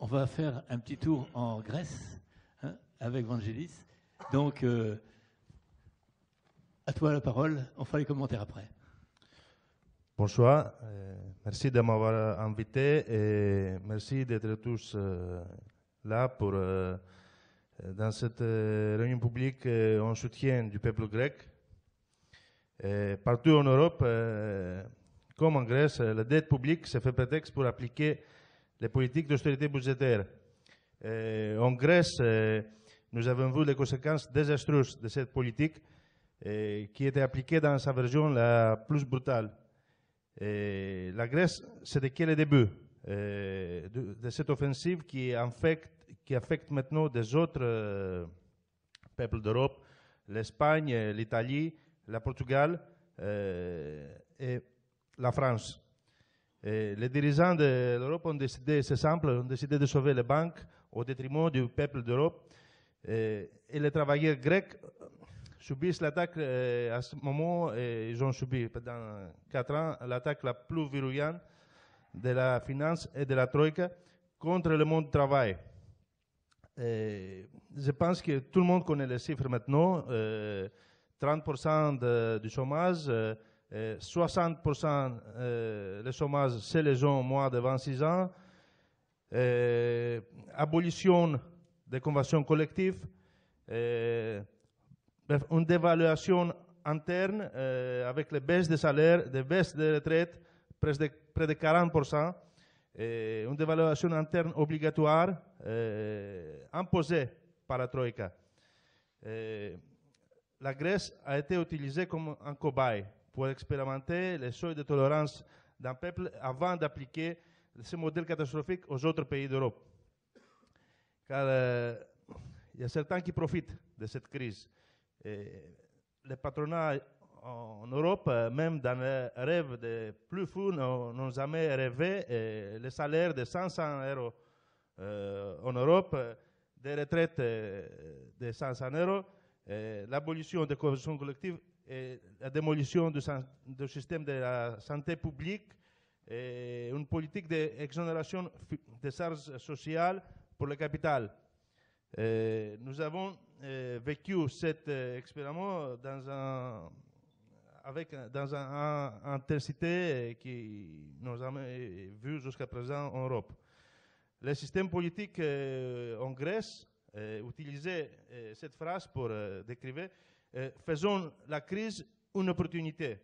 on va faire un petit tour en Grèce avec Vangelis. Donc, à toi la parole. On fera les commentaires après. Bonsoir. Merci de m'avoir invité et merci d'être tous là pour, dans cette réunion publique en soutien du peuple grec. Partout en Europe, comme en Grèce, la dette publique se fait prétexte pour appliquer les politiques d'austérité budgétaire. En Grèce, nous avons vu les conséquences désastreuses de cette politique qui était appliquée dans sa version la plus brutale. La Grèce, c'était que le début de cette offensive qui affecte maintenant des autres peuples d'Europe, l'Espagne, l'Italie, le Portugal et la France. Les dirigeants de l'Europe ont décidé, c'est simple, ont décidé de sauver les banques au détriment du peuple d'Europe. Et les travailleurs grecs subissent l'attaque à ce moment, ils ont subi pendant 4 ans l'attaque la plus virulente de la finance et de la Troïka contre le monde du travail. Je pense que tout le monde connaît les chiffres maintenant. 30% du chômage, 60% le chômage chez les gens moins de 26 ans, abolition des conventions collectives, une dévaluation interne avec les baisses de salaire, des baisses de retraite, près de 40%, une dévaluation interne obligatoire imposée par la Troïka. La Grèce a été utilisée comme un cobaye pour expérimenter les seuils de tolérance d'un peuple avant d'appliquer ce modèle catastrophique aux autres pays d'Europe. Car il y a certains qui profitent de cette crise. Les patronats en Europe, même dans les rêves des plus fous, n'ont jamais rêvé les salaires de 500 € en Europe, des retraites de 500 €, l'abolition des conventions collectives et la démolition du système de la santé publique et une politique d'exonération des charges sociales pour le capital. Nous avons vécu cet expériment dans une intensité qui nous a vu jusqu'à présent en Europe. Le système politique en Grèce utilisait cette phrase pour décrire faisons la crise une opportunité.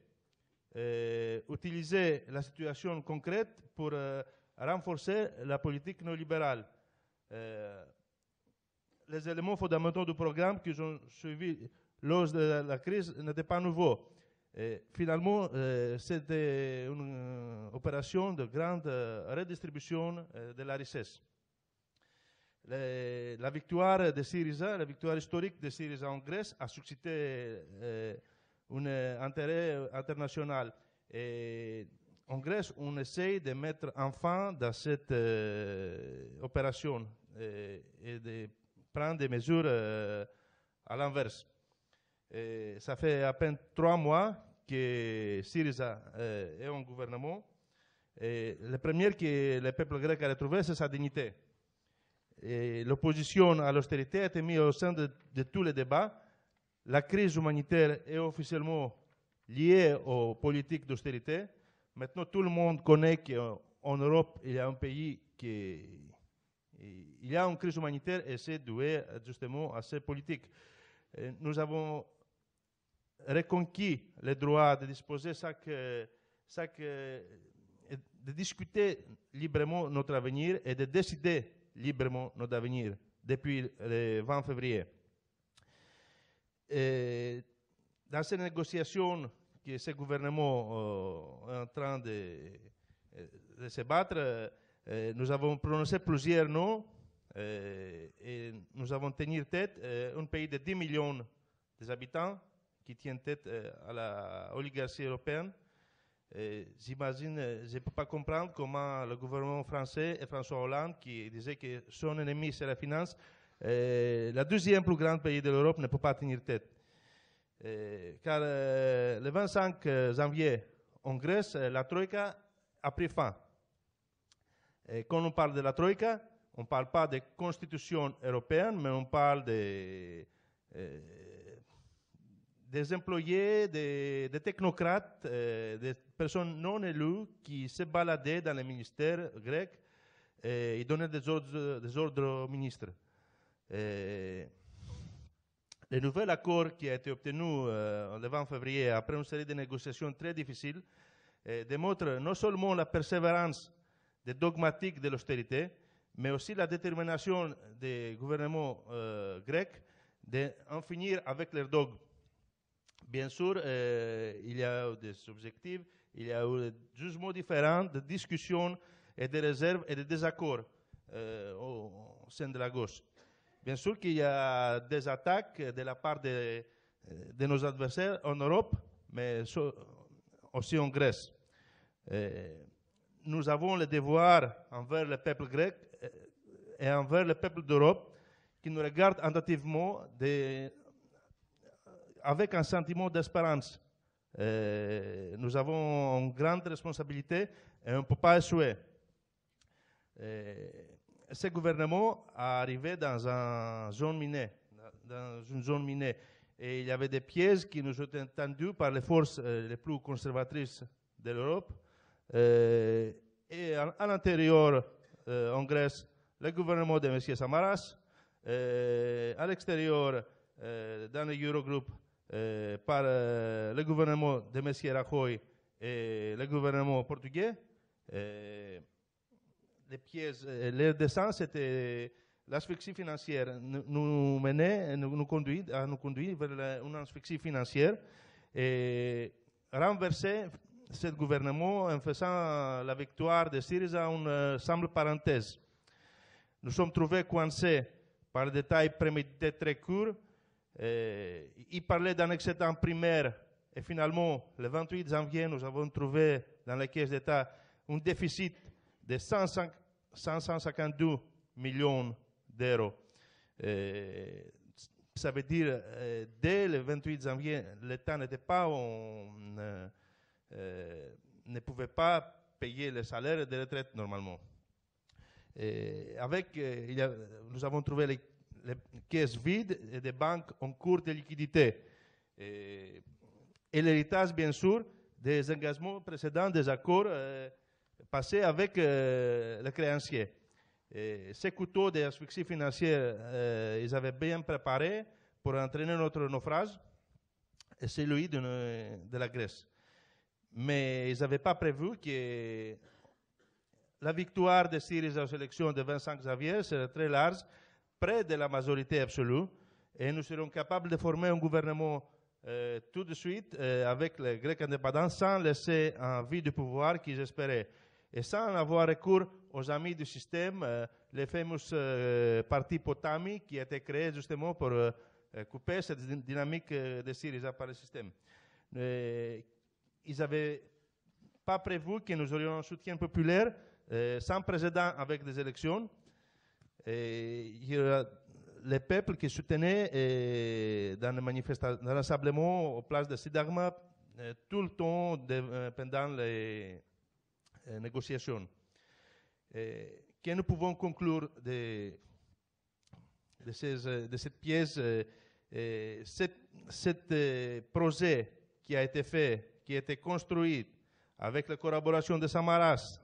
Utiliser la situation concrète pour renforcer la politique néolibérale. Les éléments fondamentaux du programme qui ont suivi lors de la crise n'étaient pas nouveaux. Finalement, c'était une opération de grande redistribution de la richesse. La victoire de Syriza, la victoire historique de Syriza en Grèce a suscité un intérêt international. Et en Grèce, on essaye de mettre un fin dans cette opération et de prendre des mesures à l'inverse. Ça fait à peine 3 mois que Syriza est en gouvernement. Et le premier que le peuple grec a retrouvé, c'est sa dignité. L'opposition à l'austérité a été mise au sein de tous les débats. La crise humanitaire est officiellement liée aux politiques d'austérité. Maintenant, tout le monde connaît qu'en Europe, il y a un pays il y a une crise humanitaire et c'est dû justement à ces politiques. Nous avons reconquis le droit de disposer de discuter librement notre avenir et de décider librement notre avenir depuis le 20 février. Dans ces négociations que ce gouvernement est en train de se battre, nous avons prononcé plusieurs noms et nous avons tenu tête un pays de 10 millions d'habitants qui tient tête à l'oligarchie européenne. J'imagine, je ne peux pas comprendre comment le gouvernement français et François Hollande, qui disait que son ennemi c'est la finance, le deuxième plus grand pays de l'Europe ne peut pas tenir tête. Car le 25 janvier, en Grèce, la Troïka a pris fin. Et quand on parle de la Troïka, on ne parle pas de constitution européenne, mais on parle des employés, des technocrates, des personnes non élues qui se baladaient dans les ministères grecs et donnaient des ordres aux ministres. Le nouvel accord qui a été obtenu le 20 février, après une série de négociations très difficiles, démontre non seulement la persévérance des dogmatiques de l'austérité, mais aussi la détermination des gouvernements grecs d'en finir avec leurs dogmes. Bien sûr, il y a eu des objectifs, il y a eu des jugements différents, des discussions et des réserves et des désaccords au sein de la gauche. Bien sûr qu'il y a des attaques de la part de nos adversaires en Europe, mais aussi en Grèce. Nous avons le devoir envers le peuple grec et envers le peuple d'Europe qui nous regarde attentivement avec un sentiment d'espérance. Nous avons une grande responsabilité et on ne peut pas échouer. Ce gouvernement est arrivé dans une zone minée, et il y avait des pièges qui nous étaient tendus par les forces les plus conservatrices de l'Europe. Et à l'intérieur, en Grèce, le gouvernement de M. Samaras, à l'extérieur, dans le Eurogroupe, par le gouvernement de M. Rajoy et le gouvernement portugais. Les pièges, leur descente, c'était l'asphyxie financière. Nous conduit vers une asphyxie financière et renverser ce gouvernement en faisant la victoire de Syriza une simple parenthèse. Nous sommes trouvés coincés par des détails prémédités très courts. Il parlait d'un excédent primaire et finalement, le 28 janvier, nous avons trouvé dans la caisse d'État un déficit de 552 millions d'euros. Ça veut dire, dès le 28 janvier, l'État ne pouvait pas payer les salaires de retraite normalement. Nous avons trouvé les caisses vides et des banques en cours de liquidité. Et l'héritage, bien sûr, des engagements précédents, des accords passés avec les créanciers. Ces couteaux d'asphyxie financière, ils avaient bien préparé pour entraîner notre naufrage et celui de la Grèce. Mais ils n'avaient pas prévu que la victoire de Syriza aux élections du 25 janvier serait très large, près de la majorité absolue, et nous serions capables de former un gouvernement tout de suite avec les Grecs indépendants sans laisser en vie du pouvoir qu'ils espéraient. Et sans avoir recours aux amis du système, les fameux partis Potami qui a été créé justement pour couper cette dynamique de Syriza par le système. Ils n'avaient pas prévu que nous aurions un soutien populaire sans précédent avec des élections. Il y a les peuples qui soutenaient dans les manifestations, dans rassemblements aux places de Syntagma tout le temps pendant les négociations. Que nous pouvons conclure de cette pièce? Ce projet qui a été fait, qui a été construit avec la collaboration de Samaras,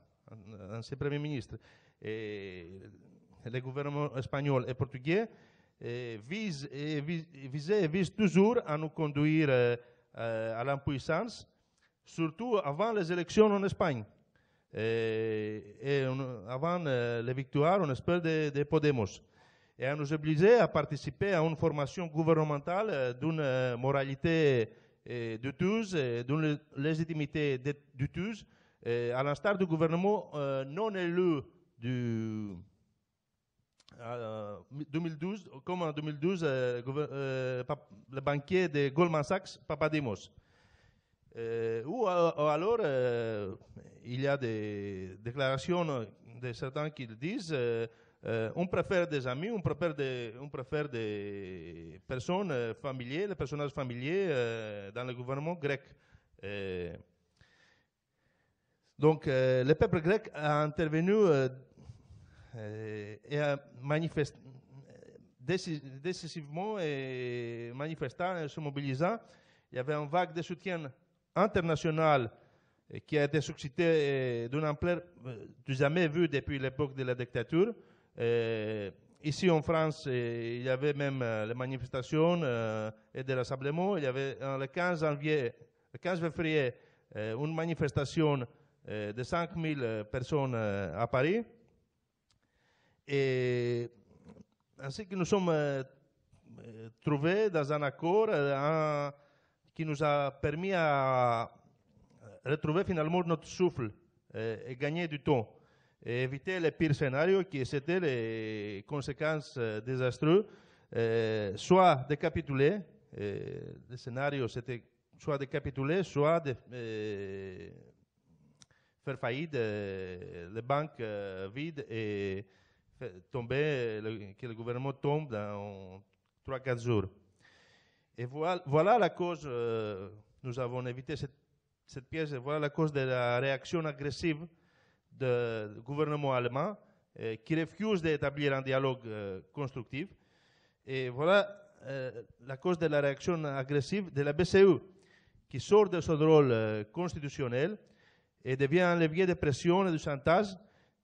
ancien Premier ministre, et les gouvernements espagnols et portugais, vise toujours à nous conduire à l'impuissance, surtout avant les élections en Espagne. Et avant la victoire, on espère, de Podemos. Et à nous obliger à participer à une formation gouvernementale d'une moralité douteuse, d'une légitimité douteuse, à l'instar du gouvernement non élu du 2012, comme en 2012, le banquier de Goldman Sachs, Papademos. Ou alors, il y a des déclarations de certains qui disent on préfère des amis, on préfère des personnes familières, des personnages familiers dans le gouvernement grec. Donc, le peuple grec a intervenu et a décisivement et manifestant et se mobilisant. Il y avait une vague de soutien international qui a été suscitée d'une ampleur jamais vue depuis l'époque de la dictature. Ici en France, il y avait même les manifestations et des rassemblements. Il y avait le 15 février, une manifestation de 5000 personnes à Paris. Et ainsi que nous sommes trouvés dans un accord qui nous a permis à retrouver finalement notre souffle et gagner du temps et éviter les pires scénarios qui étaient les conséquences désastreuses, soit de capituler, le scénario c'était soit de capituler, soit de faire faillite les banques vides et que le gouvernement tombe dans 3-4 jours. Et voilà la cause, nous avons évité cette pièce, et voilà la cause de la réaction agressive du gouvernement allemand qui refuse d'établir un dialogue constructif. Et voilà la cause de la réaction agressive de la BCE, qui sort de son rôle constitutionnel et devient un levier de pression et de chantage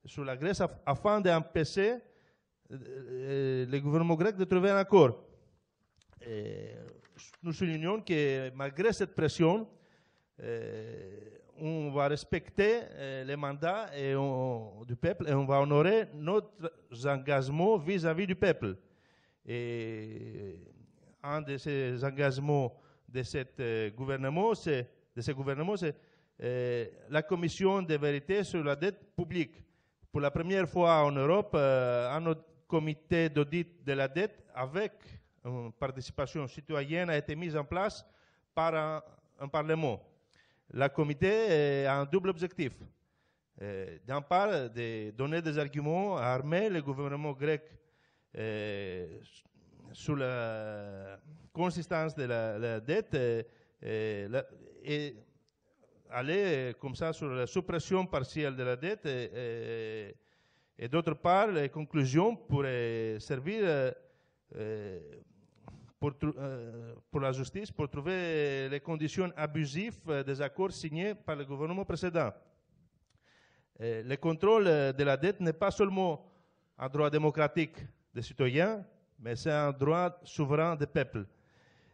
sur la Grèce afin d'empêcher le gouvernement grec de trouver un accord. Et nous soulignons que malgré cette pression, on va respecter les mandats du peuple et on va honorer notre engagement vis-à-vis du peuple. Et un de ces engagements de ce gouvernement, c'est la commission de vérité sur la dette publique. Pour la première fois en Europe, un comité d'audit de la dette avec une participation citoyenne a été mise en place par un parlement. Le comité a un double objectif. D'un part, de donner des arguments à armer le gouvernement grec sur la consistance de la dette et aller comme ça sur la suppression partielle de la dette et d'autre part, les conclusions pourraient servir pour la justice, pour trouver les conditions abusives des accords signés par le gouvernement précédent. Le contrôle de la dette n'est pas seulement un droit démocratique des citoyens, mais c'est un droit souverain des peuples.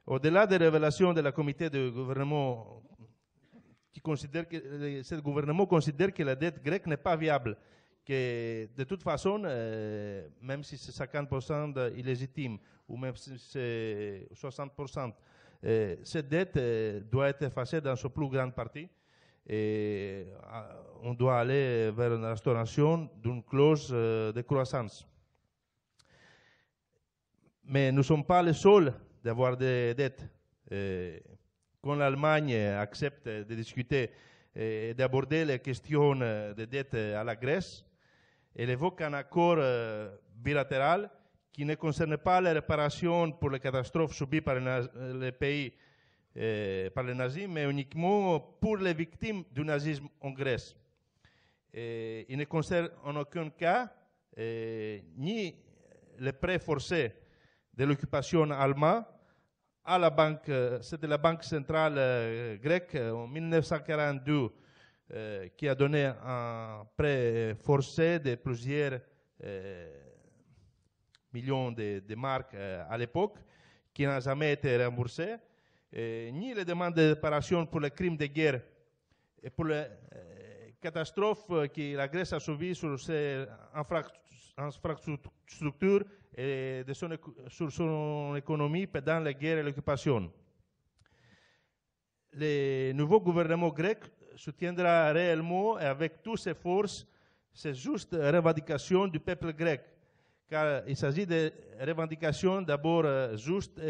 Au-delà des révélations de la comité de gouvernement qui considère que ce gouvernement considère que la dette grecque n'est pas viable, que de toute façon, même si c'est 50% illégitime ou même si c'est 60%, cette dette doit être effacée dans sa plus grande partie et on doit aller vers une restauration d'une clause de croissance. Mais nous ne sommes pas les seuls d'avoir des dettes. Quand l'Allemagne accepte de discuter et d'aborder les questions de dette à la Grèce, elle évoque un accord bilatéral qui ne concerne pas les réparations pour les catastrophes subies par les pays par les nazis, mais uniquement pour les victimes du nazisme en Grèce. Il ne concerne en aucun cas ni les prêts forcés de l'occupation allemande à la banque, c'était la Banque centrale grecque en 1942 qui a donné un prêt forcé de plusieurs millions de marques à l'époque, qui n'a jamais été remboursé, ni les demandes de réparation pour les crimes de guerre et pour les catastrophes que la Grèce a subies sur ses infrastructures et sur son économie pendant la guerre et l'occupation. Le nouveau gouvernement grec soutiendra réellement et avec toutes ses forces ces justes revendications du peuple grec, car il s'agit de revendications d'abord justes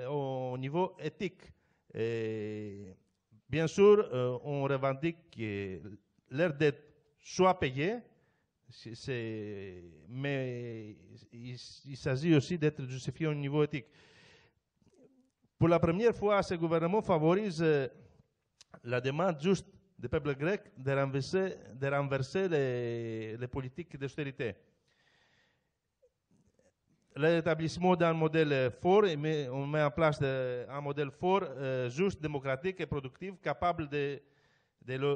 au niveau éthique. Et bien sûr, on revendique que leurs dettes soient payées, mais il s'agit aussi d'être justifié au niveau éthique. Pour la première fois, ce gouvernement favorise la demande juste du peuple grec de renverser les politiques d'austérité. le rétablissement d'un modèle fort, on met en place un modèle fort, juste, démocratique et productif, capable de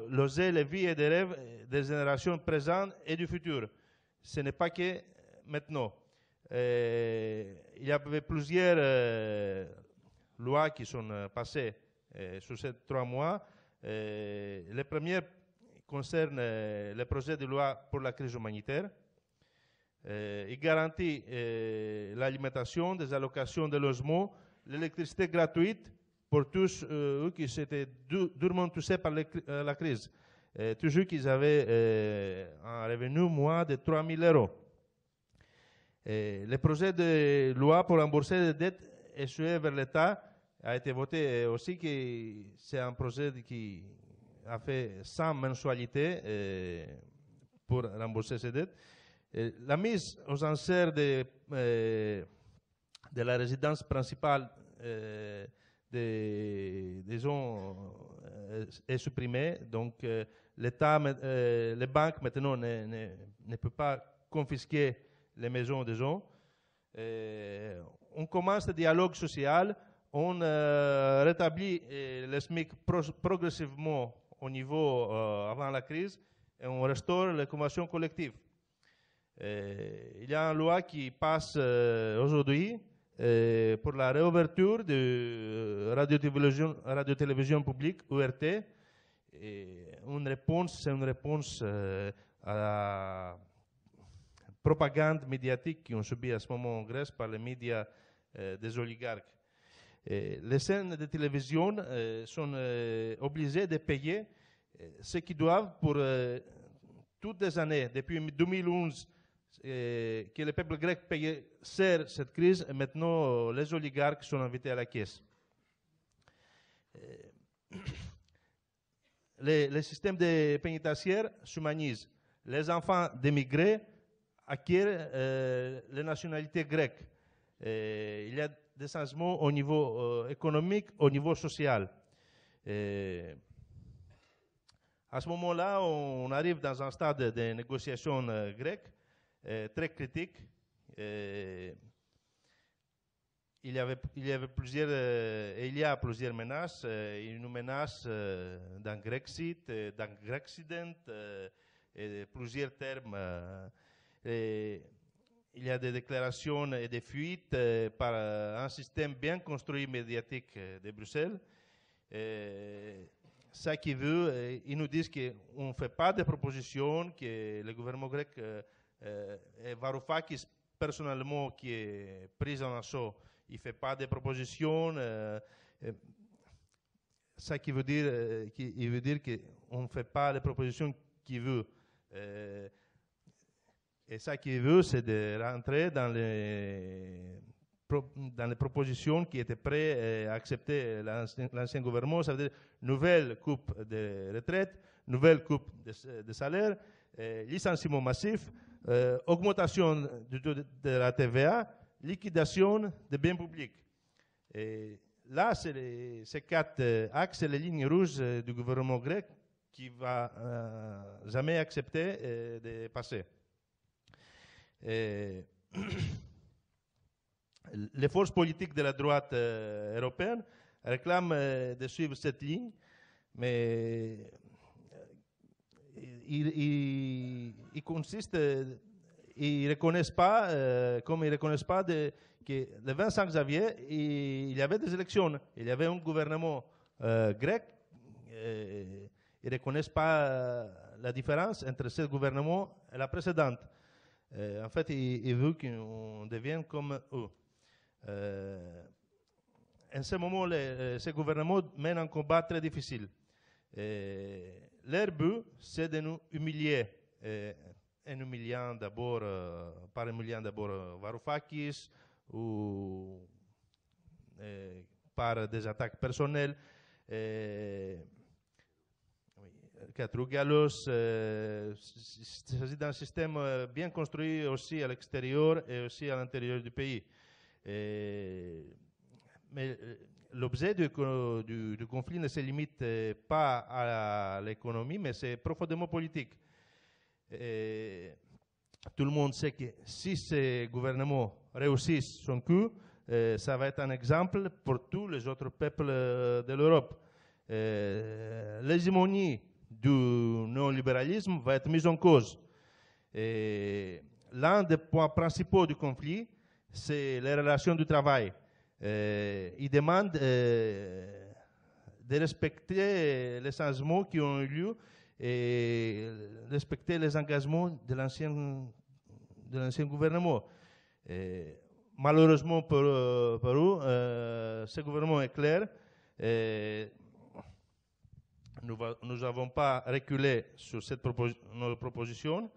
loger les vies et les rêves des générations présentes et du futur. Ce n'est pas que maintenant. Il y avait plusieurs lois qui sont passées sur ces 3 mois. Les premières concernent le projet de loi pour la crise humanitaire. Il garantit l'alimentation, des allocations de logement, l'électricité gratuite pour tous eux qui s'étaient durement touchés par la crise. Tous ceux qui avaient un revenu moins de 3 000 €. Le projet de loi pour rembourser les dettes échouées vers l'État a été voté aussi. C'est un projet qui a fait 100 mensualités pour rembourser ces dettes. La mise aux enchères de la résidence principale des gens est supprimée. Donc, l'État, les banques maintenant ne peuvent pas confisquer les maisons des gens. On commence le dialogue social. On rétablit le SMIC progressivement au niveau avant la crise et on restaure les conventions collectives. Il y a une loi qui passe aujourd'hui pour la réouverture de radio-télévision publique, URT. C'est une réponse à la propagande médiatique qui ont subi à ce moment en Grèce par les médias des oligarques. Les chaînes de télévision sont obligées de payer ce qu'ils doivent pour toutes les années, depuis 2011, que le peuple grec payait cher cette crise, et maintenant les oligarques sont invités à la caisse. Le système de pénitentiaire s'humanise. Les enfants d'émigrés acquièrent la nationalité grecque. Il y a des changements au niveau économique, au niveau social. À ce moment-là, on arrive dans un stade de négociation grecque très critique. Il y a plusieurs menaces. Une menace d'un Grexit, d'un Grexident, et plusieurs termes. Il y a des déclarations et des fuites par un système bien construit médiatique de Bruxelles. Ça qui veut, ils nous disent qu'on ne fait pas de propositions, que le gouvernement grec et Varoufakis, personnellement, qui est pris en assaut, il ne fait pas de propositions. Ça qui veut dire, qu'on ne fait pas les propositions qu'il veut. Et ça qu'il veut, c'est de rentrer dans les propositions qui étaient prêtes à accepter l'ancien gouvernement. Ça veut dire nouvelle coupe de retraite, nouvelle coupe de salaire, licenciement massif, augmentation de la TVA, liquidation des biens publics. Et là, c'est ces 4 axes, c'est les lignes rouges du gouvernement grec qui ne va jamais accepter de passer. Les forces politiques de la droite européenne réclament de suivre cette ligne, mais ils ne reconnaissent pas, comme ils ne reconnaissent pas que le 25 janvier, il y avait des élections, il y avait un gouvernement grec. Ils ne reconnaissent pas la différence entre ce gouvernement et la précédente. En fait, ils veulent qu'on devienne comme eux. En ce moment, ce gouvernement mène un combat très difficile. Leur but, c'est de nous humilier. Par humiliant d'abord Varoufakis ou par des attaques personnelles. Katrougalos, il s'agit d'un système bien construit aussi à l'extérieur et aussi à l'intérieur du pays. Mais l'objet du conflit ne se limite pas à l'économie, mais c'est profondément politique. tout le monde sait que si ce gouvernement réussit son coup, ça va être un exemple pour tous les autres peuples de l'Europe. L'hégémonie du néolibéralisme va être mise en cause. L'un des points principaux du conflit, c'est les relations du travail. Il demande de respecter les changements qui ont eu lieu et respecter les engagements de l'ancien gouvernement. Malheureusement pour eux, ce gouvernement est clair. Nous n'avons pas reculé sur notre proposition,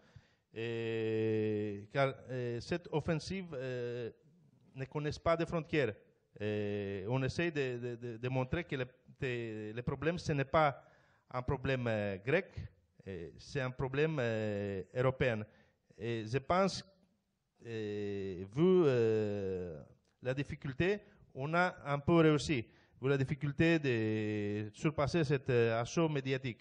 car cette offensive ne connaît pas de frontières. On essaie de montrer que le problème, ce n'est pas un problème grec, c'est un problème européen. Et je pense, vu la difficulté, on a un peu réussi, vu la difficulté de surpasser cet assaut médiatique.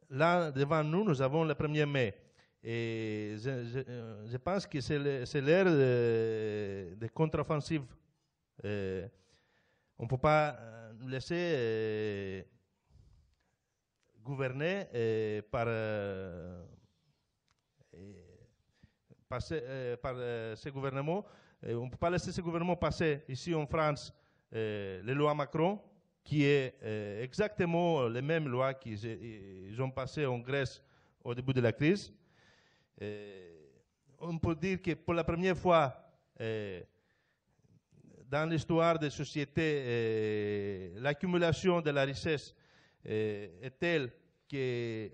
Là, devant nous, nous avons le 1er mai. Et je pense que c'est l'ère de contre-offensive. On ne peut pas nous laisser gouverner par ce gouvernement. On ne peut pas laisser ce gouvernement passer ici en France les lois Macron, qui est exactement les mêmes lois qu'ils ont passées en Grèce au début de la crise. On peut dire que pour la première fois dans l'histoire des sociétés, l'accumulation de la richesse est telle que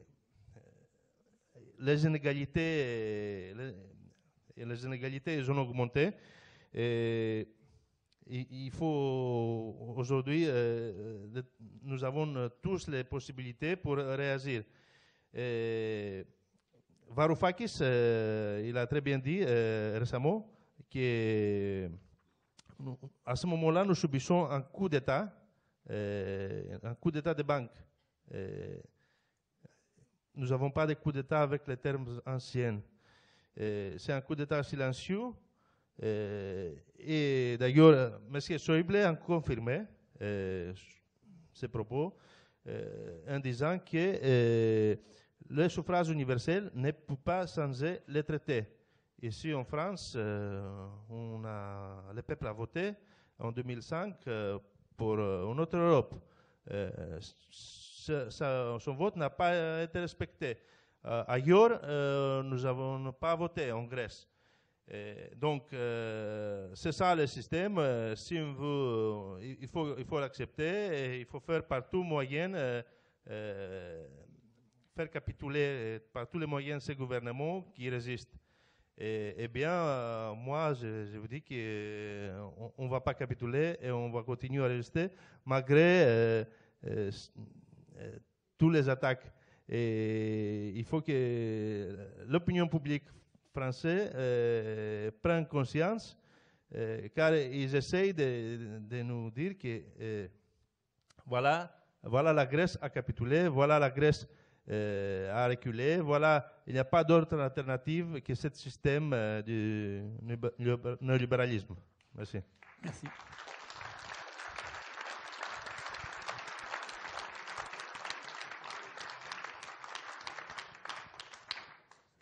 les inégalités ont augmenté. Il faut aujourd'hui, nous avons tous les possibilités pour réagir. Varoufakis, il a très bien dit récemment qu'à ce moment-là, nous subissons un coup d'État de banque. Nous n'avons pas de coup d'État avec les termes anciens. C'est un coup d'État silencieux. Et d'ailleurs, M. Schäuble a confirmé ces propos en disant que le suffrage universel ne peut pas changer les traités. Ici en France, le peuple a voté en 2005 pour une autre Europe. Son vote n'a pas été respecté. Ailleurs, nous n'avons pas voté en Grèce. Donc, c'est ça le système. Si on veut, il faut l'accepter et il faut faire par tous moyens, faire capituler par tous les moyens ces gouvernements qui résistent. Eh bien, moi, je vous dis qu'on ne va pas capituler et on va continuer à résister malgré toutes les attaques. Et il faut que l'opinion publique française prenne conscience, car ils essayent de nous dire que voilà la Grèce a capitulé, voilà la Grèce a reculé, voilà, il n'y a pas d'autre alternative que ce système du néolibéralisme. Merci. Merci.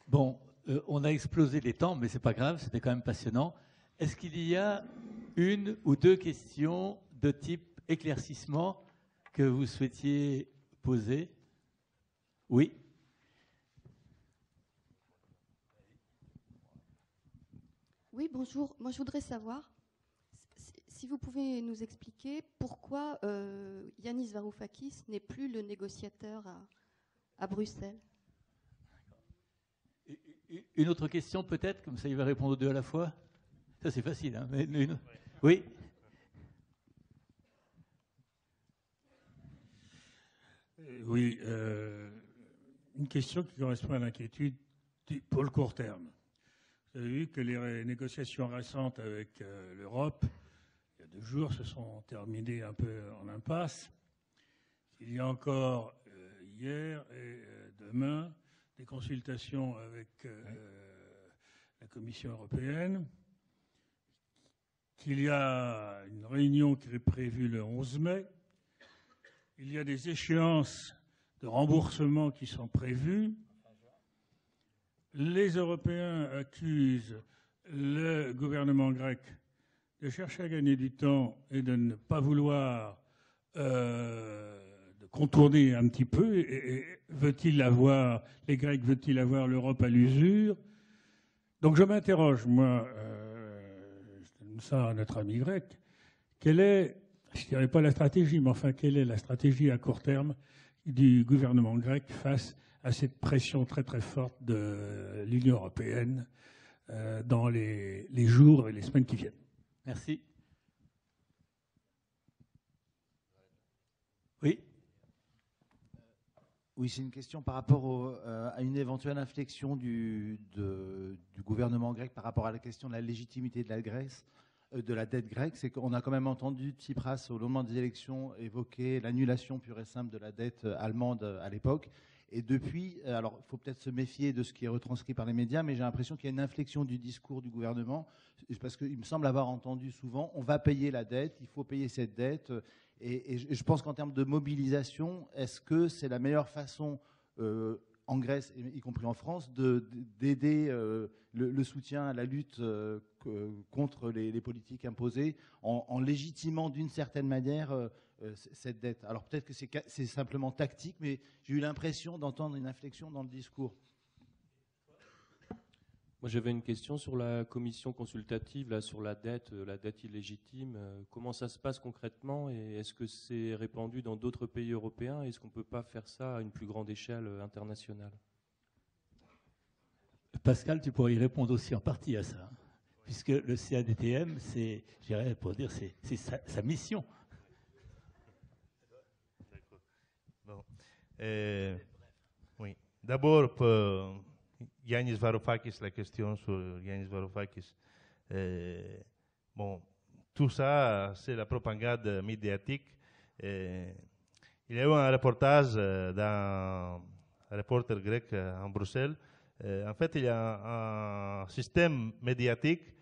Bon, on a explosé les temps, mais ce n'est pas grave, c'était quand même passionnant. Est-ce qu'il y a une ou deux questions de type éclaircissement que vous souhaitiez poser? Oui. Oui, bonjour. Moi, je voudrais savoir si vous pouvez nous expliquer pourquoi Yanis Varoufakis n'est plus le négociateur à Bruxelles. Une autre question peut-être, comme ça il va répondre aux deux à la fois. Ça c'est facile, hein, mais une. Oui. Oui, une question qui correspond à l'inquiétude pour le court terme. Vous avez vu que les négociations récentes avec l'Europe, il y a 2 jours, se sont terminées un peu en impasse. Il y a encore hier et demain des consultations avec la Commission européenne, qu'il y a une réunion qui est prévue le 11 mai, il y a des échéances de remboursement qui sont prévues. Les Européens accusent le gouvernement grec de chercher à gagner du temps et de ne pas vouloir de contourner un petit peu. Et les Grecs veulent-ils avoir l'Europe à l'usure? Donc je m'interroge, moi, je donne ça à notre ami grec, quelle est, je ne dirais pas la stratégie, mais enfin, quelle est la stratégie à court terme du gouvernement grec face à cette pression très très forte de l'Union européenne dans les jours et les semaines qui viennent? Merci. Oui. Oui, c'est une question par rapport à une éventuelle inflexion du gouvernement grec par rapport à la question de la légitimité de la dette grecque. C'est qu'on a quand même entendu Tsipras, au lendemain des élections, évoquer l'annulation pure et simple de la dette allemande à l'époque. Et depuis, alors il faut peut-être se méfier de ce qui est retranscrit par les médias, mais j'ai l'impression qu'il y a une inflexion du discours du gouvernement, parce qu'il me semble avoir entendu souvent, on va payer la dette, il faut payer cette dette. Et je pense qu'en termes de mobilisation, est-ce que c'est la meilleure façon, en Grèce, y compris en France, d'aider le soutien à la lutte contre les politiques imposées, en légitimant d'une certaine manière cette dette? Alors peut-être que c'est simplement tactique, mais j'ai eu l'impression d'entendre une inflexion dans le discours. Moi, j'avais une question sur la commission consultative, là, sur la dette illégitime. Comment ça se passe concrètement et est-ce que c'est répandu dans d'autres pays européens? Est-ce qu'on ne peut pas faire ça à une plus grande échelle internationale? Pascal, tu pourrais y répondre aussi en partie à ça, puisque le CADTM, c'est, je dirais, pour dire, c'est sa mission. Bon. Oui. D'abord, pour Yanis Varoufakis, la question sur Yanis Varoufakis. Bon, tout ça, c'est la propagande médiatique. Il y a eu un reportage d'un reporter grec en Bruxelles. En fait, il y a un système médiatique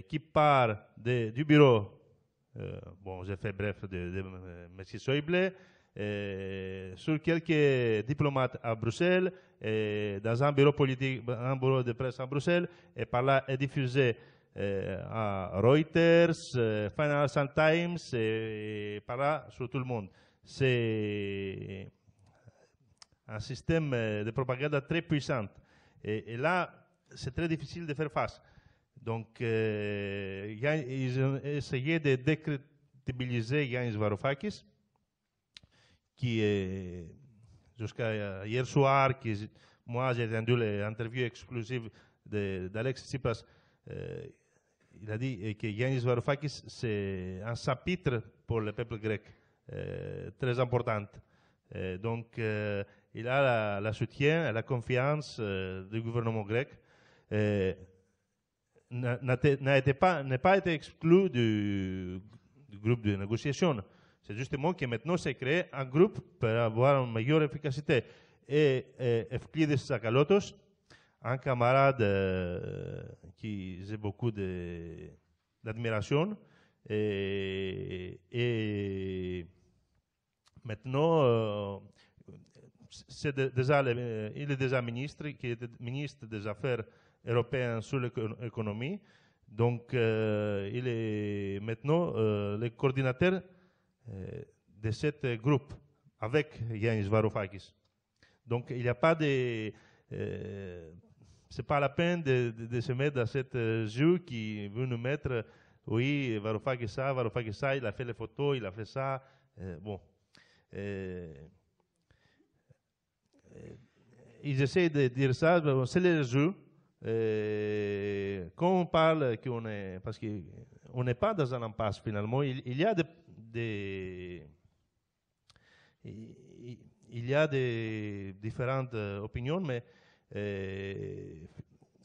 qui part du bureau, bon, j'ai fait bref, de M. Schäuble, sur quelques diplomates à Bruxelles, dans un bureau politique, un bureau de presse à Bruxelles, et par là est diffusé à Reuters, Financial Times, et par là sur tout le monde. C'est un système de propagande très puissant. Et là, c'est très difficile de faire face. Donc, ils ont essayé de décrédibiliser Yanis Varoufakis, qui est, jusqu'à hier soir, moi j'ai entendu l'interview exclusive d'Alex Tsipras, il a dit que Yanis Varoufakis, c'est un chapitre pour le peuple grec, très important. Donc, il a la soutien, la confiance du gouvernement grec. N'a pas été exclu du groupe de négociation. C'est justement que maintenant, c'est créé un groupe pour avoir une meilleure efficacité. Et Evklidis Tsakalotos, un camarade qui j'ai beaucoup d'admiration, et maintenant, il est déjà ministre, qui est ministre des Affaires européennes sur l'économie. Donc, il est maintenant le coordinateur de ce groupe avec Yanis Varoufakis. Donc, il n'y a pas de... c'est pas la peine de se mettre dans cette jeu qui veut nous mettre, oui, Varoufakis ça, il a fait les photos, il a fait ça. Bon. Ils essaient de dire ça, c'est le jeu. Quand on parle qu'on est... Parce qu'on n'est pas dans un impasse, finalement. Il y a des différentes opinions, mais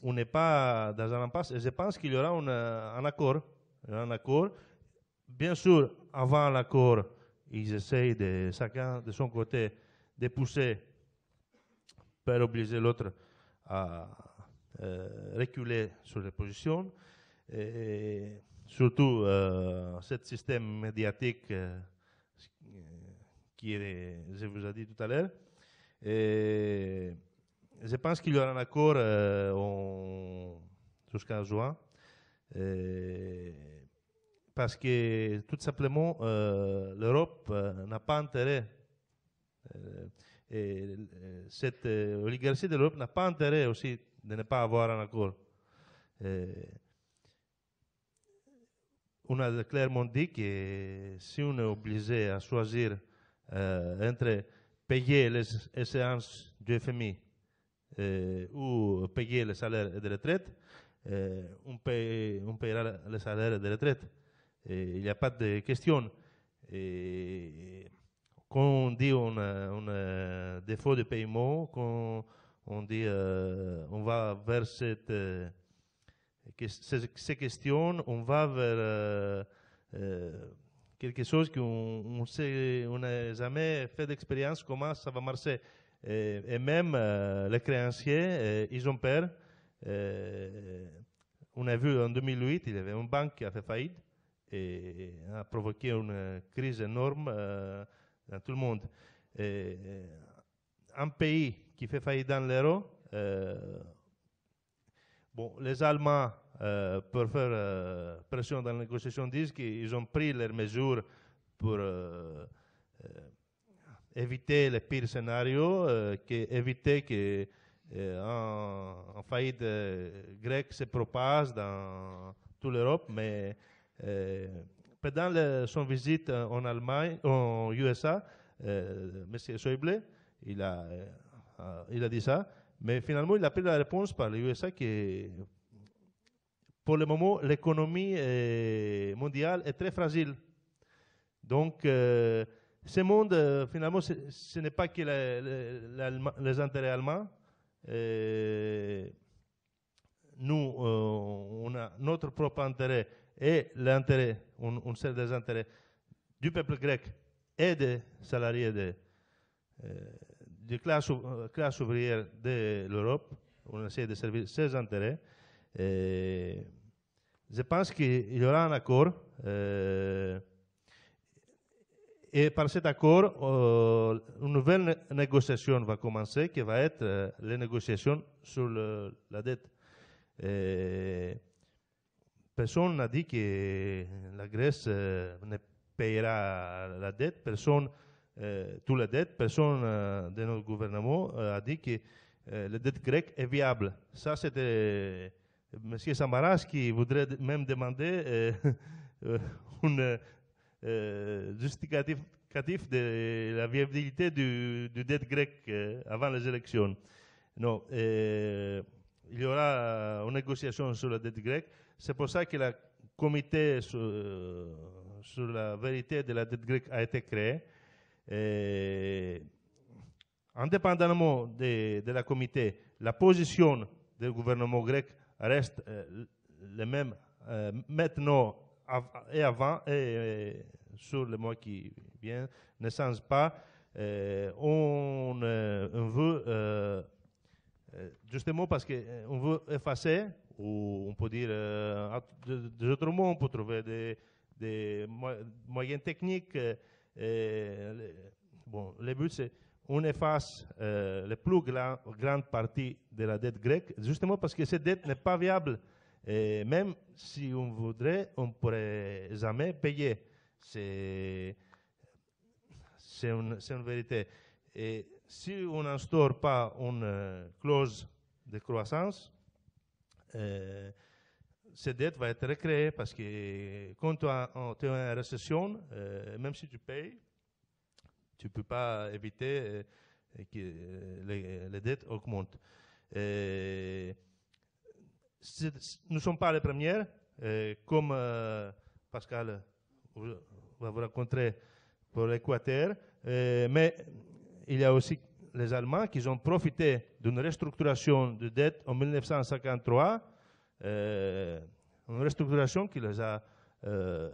on n'est pas dans un impasse. Et je pense qu'il y aura un accord. Bien sûr, avant l'accord, ils essayent chacun de son côté de pousser peut obliger l'autre à reculer sur les positions. Et surtout, ce système médiatique qui est, je vous ai dit tout à l'heure. Et je pense qu'il y aura un accord jusqu'en juin. Parce que tout simplement, l'Europe n'a pas intérêt, et cette oligarchie de l'Europe n'a pas intérêt aussi de ne pas avoir un accord. On a clairement dit que si on est obligé à choisir entre payer les échéances du FMI ou payer les salaires de retraite, on paiera les salaires de retraite. Et il n'y a pas de question. Et quand on dit un défaut de paiement, quand on dit on va vers ces questions, on va vers quelque chose qu'on n'a jamais fait d'expérience comment ça va marcher. Et même les créanciers, ils ont peur. On a vu en 2008, il y avait une banque qui a fait faillite et a provoqué une crise énorme dans tout le monde. Un pays qui fait faillite dans l'euro, bon, les Allemands, pour faire pression dans la négociation, disent qu'ils ont pris leurs mesures pour éviter les pires scénarios, éviter que en faillite grecque se propage dans toute l'Europe, mais pendant son visite en Allemagne, en USA, M. Schäuble, il a dit ça, mais finalement il a pris la réponse par les USA que pour le moment l'économie mondiale est très fragile. Donc ce monde, finalement, ce n'est pas que les intérêts allemands. Nous, on a notre propre intérêt et l'intérêt, on sert des intérêts du peuple grec et des salariés de classe ouvrière de l'Europe. On essaie de servir ses intérêts. Je pense qu'il y aura un accord. Et par cet accord, une nouvelle négociation va commencer, qui va être les négociations sur la dette. Personne n'a dit que la Grèce ne payera la dette, toute la dette, personne de notre gouvernement a dit que la dette grecque est viable. Ça, c'était M. Samaras qui voudrait même demander une justificatif de la viabilité du dette grecque avant les élections. Non, il y aura une négociation sur la dette grecque. C'est pour ça que le comité sur la vérité de la dette grecque a été créé. Indépendamment de la comité, la position du gouvernement grec reste la même maintenant et avant et sur le mois qui vient, ne change pas. On veut, justement parce qu'on veut effacer, ou on peut dire des autres mots, on peut trouver des moyens techniques. Bon, le but, c'est qu'on efface la plus grande partie de la dette grecque, justement parce que cette dette n'est pas viable. Et même si on voudrait, on ne pourrait jamais payer. C'est une vérité. Et si on n'instaure pas une clause de croissance, cette dette va être recréée parce que quand tu es en récession, même si tu payes, tu ne peux pas éviter que les dettes augmentent. Nous ne sommes pas les premières, comme Pascal va vous rencontrer pour l'Équateur, mais il y a aussi les Allemands qui ont profité d'une restructuration de dette en 1953, une restructuration qui les a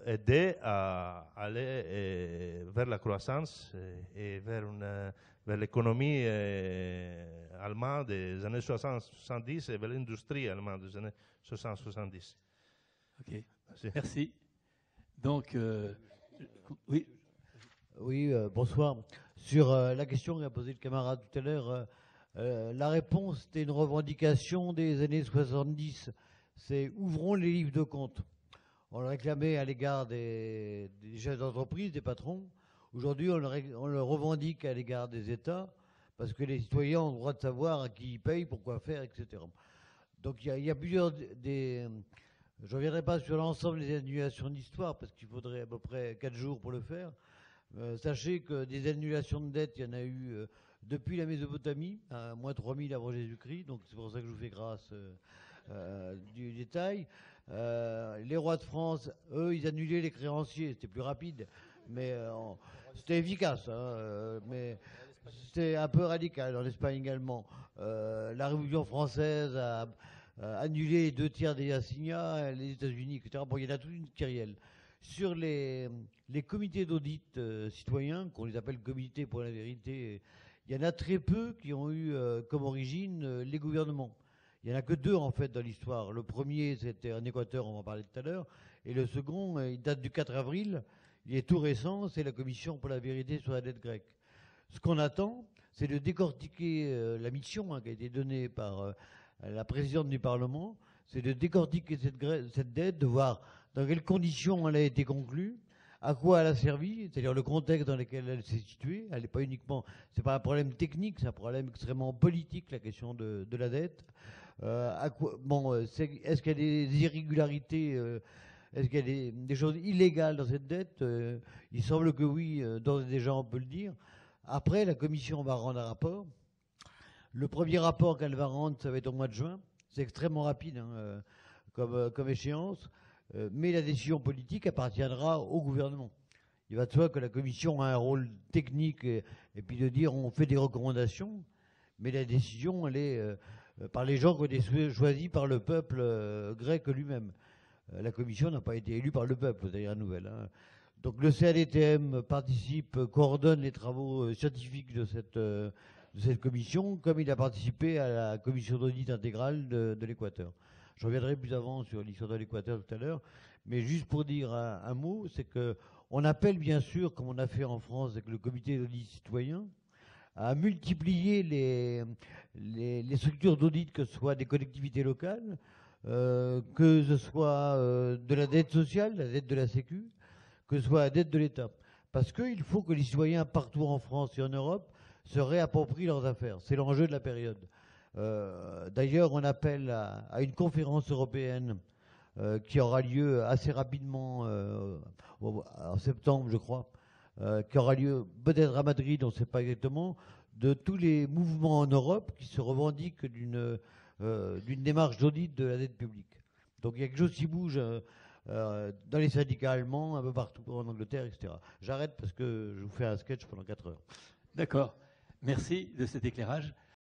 aidés à aller vers la croissance et vers une vers l'économie allemande des années 60-70 et vers l'industrie allemande des années 60-70. Ok, merci. Donc, oui. Oui, bonsoir. Sur la question qu'a posée le camarade tout à l'heure, la réponse était une revendication des années 70. C'est ouvrons les livres de compte. On le réclamait à l'égard des chefs d'entreprise, des patrons. Aujourd'hui, on le revendique à l'égard des États, parce que les citoyens ont le droit de savoir à qui ils payent, pourquoi faire, etc. Donc il y a plusieurs je ne reviendrai pas sur l'ensemble des annulations d'histoire, parce qu'il faudrait à peu près 4 jours pour le faire. Sachez que des annulations de dettes, il y en a eu depuis la Mésopotamie, à moins 3000 avant Jésus-Christ, donc c'est pour ça que je vous fais grâce du détail. Les rois de France, eux, ils annulaient les créanciers, c'était plus rapide, mais c'était efficace, hein, mais c'était un peu radical. En Espagne également, la Révolution française a annulé les 2 tiers des assignats, les États-Unis, etc. Bon, il y en a toute une kyrielle. Sur les comités d'audit citoyens, qu'on les appelle comités pour la vérité, il y en a très peu qui ont eu comme origine les gouvernements. Il n'y en a que 2 en fait dans l'histoire. Le premier, c'était en Équateur, on va en parler tout à l'heure, et le second, il date du 4 avril, il est tout récent, c'est la Commission pour la vérité sur la dette grecque. Ce qu'on attend, c'est de décortiquer la mission qui a été donnée par la présidente du Parlement, c'est de décortiquer cette dette, de voir dans quelles conditions elle a été conclue, à quoi elle a servi, c'est-à-dire le contexte dans lequel elle s'est située. Elle n'est pas uniquement, c'est pas un problème technique, c'est un problème extrêmement politique, la question de la dette. Est-ce qu'il y a des irrégularités, est-ce qu'il y a des choses illégales dans cette dette? Il semble que oui, d'ores et déjà on peut le dire. Après, la Commission va rendre un rapport. Le premier rapport qu'elle va rendre, ça va être au mois de juin. C'est extrêmement rapide hein, comme échéance. Mais la décision politique appartiendra au gouvernement. Il va de soi que la Commission a un rôle technique et puis de dire on fait des recommandations, mais la décision, elle est par les gens qui ont été choisis par le peuple grec lui-même. La Commission n'a pas été élue par le peuple, d'ailleurs, nouvelle. Hein. Donc le CADTM participe, coordonne les travaux scientifiques de cette commission, comme il a participé à la commission d'audit intégrale de l'Équateur. Je reviendrai plus avant sur l'histoire de l'Équateur tout à l'heure, mais juste pour dire un mot, c'est qu'on appelle bien sûr, comme on a fait en France avec le comité d'audit citoyen, à multiplier les structures d'audit, que ce soit des collectivités locales, que ce soit de la dette sociale, la dette de la Sécu, que ce soit la dette de l'État. Parce qu'il faut que les citoyens partout en France et en Europe se réapproprient leurs affaires. C'est l'enjeu de la période. D'ailleurs, on appelle à une conférence européenne qui aura lieu assez rapidement, en septembre, je crois, qui aura lieu peut-être à Madrid, on ne sait pas exactement, de tous les mouvements en Europe qui se revendiquent d'une démarche d'audit de la dette publique. Donc il y a quelque chose qui bouge dans les syndicats allemands, un peu partout en Angleterre, etc. J'arrête parce que je vous fais un sketch pendant 4 heures. D'accord. Merci de cet éclairage.